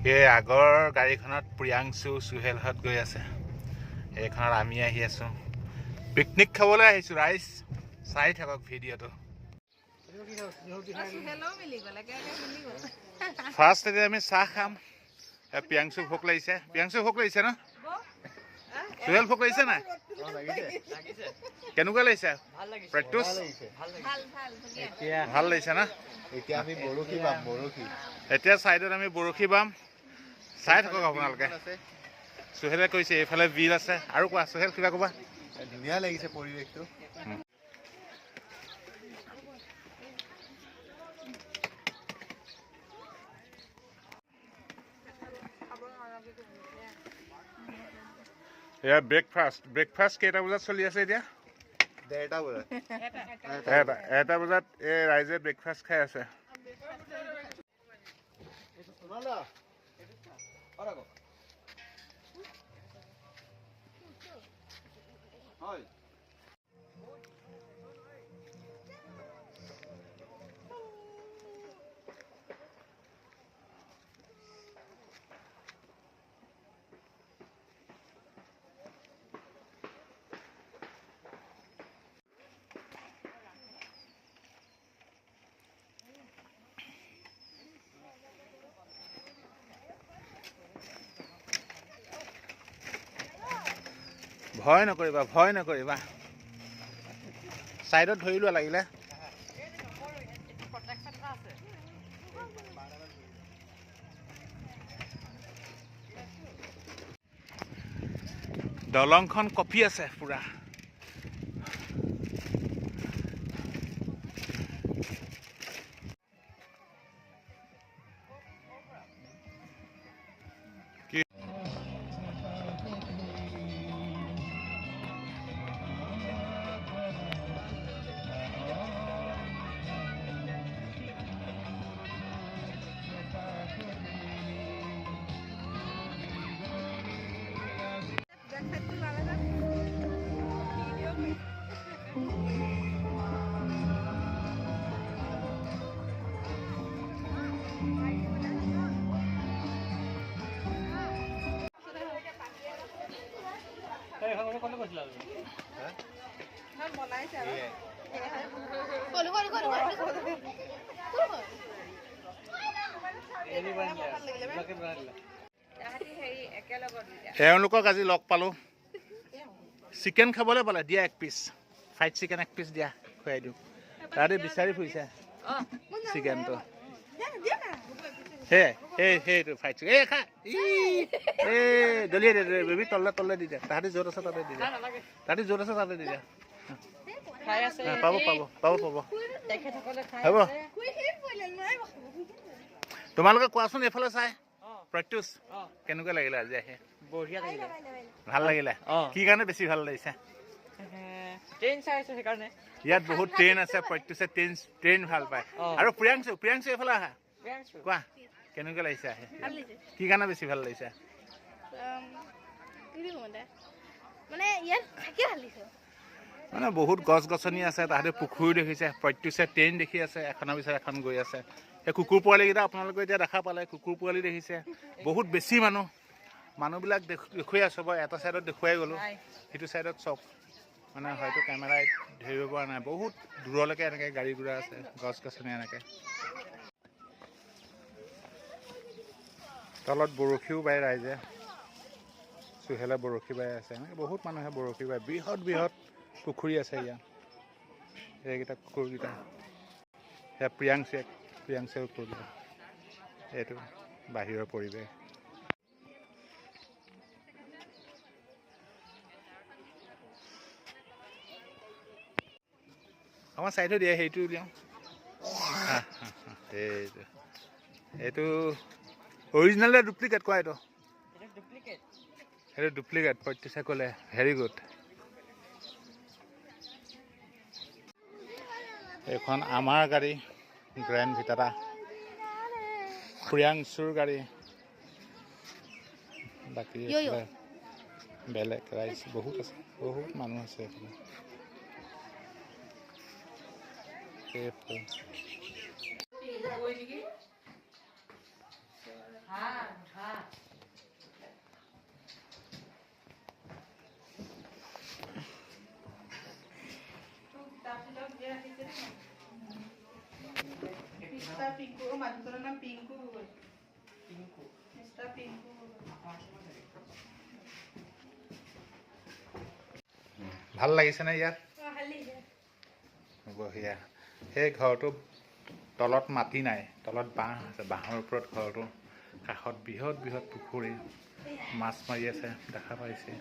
এই আগৰ গাড়ীখনত প্ৰিয়াংশু সুহেলহঁত গৈ আছে, এইখনত আমি আহি আছোঁ। পিকনিক খাবলৈ আহিছোঁ ৰাইজ, চাই থাকক ভিডিঅ'টো। ফাৰ্ষ্ট এতিয়া আমি চাহ খাম। প্ৰিয়াংশু ভোক লাগিছে, প্ৰিয়াংশু ভোক লাগিছে ন? সুহেল ভোক লাগিছে নাই? কেনেকুৱা লাগিছে? প্ৰেক্টিচ ভাল লাগিছে না? এতিয়া আমি বৰশী বাম, বৰশী। এতিয়া ছাইডত আমি বৰশী বাম, চাই থাকক আপোনালোকে। সুহেলে কৈছে এইফালে বিল আছে। আৰু কোৱা সুহেল, কিবা ক'বা? ধুনীয়া লাগিছে পৰিৱেশটো। এয়া ব্ৰেকফাষ্ট কেইটা বজাত চলি আছে এতিয়া? 1:30 বজাত। এটা বজাত এই ৰাইজে ব্ৰেকফাষ্ট খাই আছে। ভয় নকৰিবা, ভয় নকৰিবা, ছাইডত ধৰি লোৱা লাগিলে। দলংখন কঁপি আছে পুৰা। এওঁলোকক আজি লগ পালোঁ, চিকেন খাবলৈ পালে, দিয়া 1 পিচ, ফ্ৰাইড চিকেন 1 পিচ দিয়া, খুৱাই দিওঁ। তাহাঁতে বিচাৰি ফুৰিছে চিকেনটো। সেইটো ফ্ৰাইড চিকেন, এই খা, দলিয়াই দে বেবী, তললে দি দে। তাহাঁতি য'ত আছে তাতে দি দে, তাহাঁতি য'ত আছে তাতে দি দে। পাব পাব পাব পাব, হ'ব। তোমালোকে কোৱাচোন এইফালে চাই, প্ৰেক্টিচ কেনেকুৱা লাগিলে আজি আহি? বঢ়িয়া লাগিলে, ভাল লাগিলে। কি কাৰণে বেছি ভাল লাগিছে? ট্ৰেইন চাই আছো সেইকাৰণে। ইয়াত বহুত ট্ৰেইন আছে, প্ৰত্যুষে ট্ৰেইন ভাল পায়। আৰু প্ৰিয়াংশু এইফালে আহা, কোৱা কেনেকুৱা লাগিছে আহি? কি কাৰণে বেছি ভাল লাগিছে? মানে বহুত গছ গছনি আছে, তাহাঁতে পুখুৰী দেখিছে, প্ৰত্যুষে ট্ৰেইন দেখি আছে, এখনৰ পিছত এখন গৈ আছে। সেই কুকুৰ পোৱালিকেইটা আপোনালোকে এতিয়া দেখা পালে, কুকুৰ পোৱালি দেখিছে। বহুত বেছি মানুহবিলাক দেখুৱাই আছোঁ, বাৰু এটা ছাইডত দেখুৱাই গ'লোঁ, সিটো ছাইডত চব মানে হয়তো কেমেৰাই ধৰিব পৰা নাই। বহুত দূৰলৈকে এনেকৈ গাড়ী ঘোঁৰা আছে, গছ গছনি এনেকৈ। তলত বৰশীও বায় ৰাইজে, সুহেলে বৰশী বাই আছে। এনেকৈ বহুত মানুহে বৰশী বায়। বৃহৎ পুখুৰী আছে ইয়াত, এইকেইটা কুকুৰকেইটা। সেয়া প্ৰিয়াংশুৰ কুকুৰকেইটা। এইটো বাহিৰৰ পৰিৱেশ। আমাৰ চাইডত দিয়ে, সেইটো উলিয়াওঁ। এইটো অৰিজিনেল নে ডুপ্লিকেট কোৱা? এইটো ডুপ্লিকেট, প্ৰত্যুষে ক'লে। Very good. এইখন আমাৰ গাড়ী, গ্ৰেণ্ড ভিটাৰা, প্ৰিয়াংশুৰ গাড়ী। বাকী বেলেগ ৰাইজ বহুত আছে, বহুত মানুহ আছে এইফালে। মিষ্টাৰ পিংকু মানুহজনৰ নাম পিংকু গগৈ মিষ্টাৰ পিংকু ভাল লাগিছেনে ইয়াত বঢ়িয়া সেই ঘৰটো তলত মাটি নাই তলত বাঁহ আছে বাঁহৰ ওপৰত ঘৰটো কাষত বৃহৎ বৃহৎ পুখুৰী মাছ মাৰি আছে দেখা পাইছে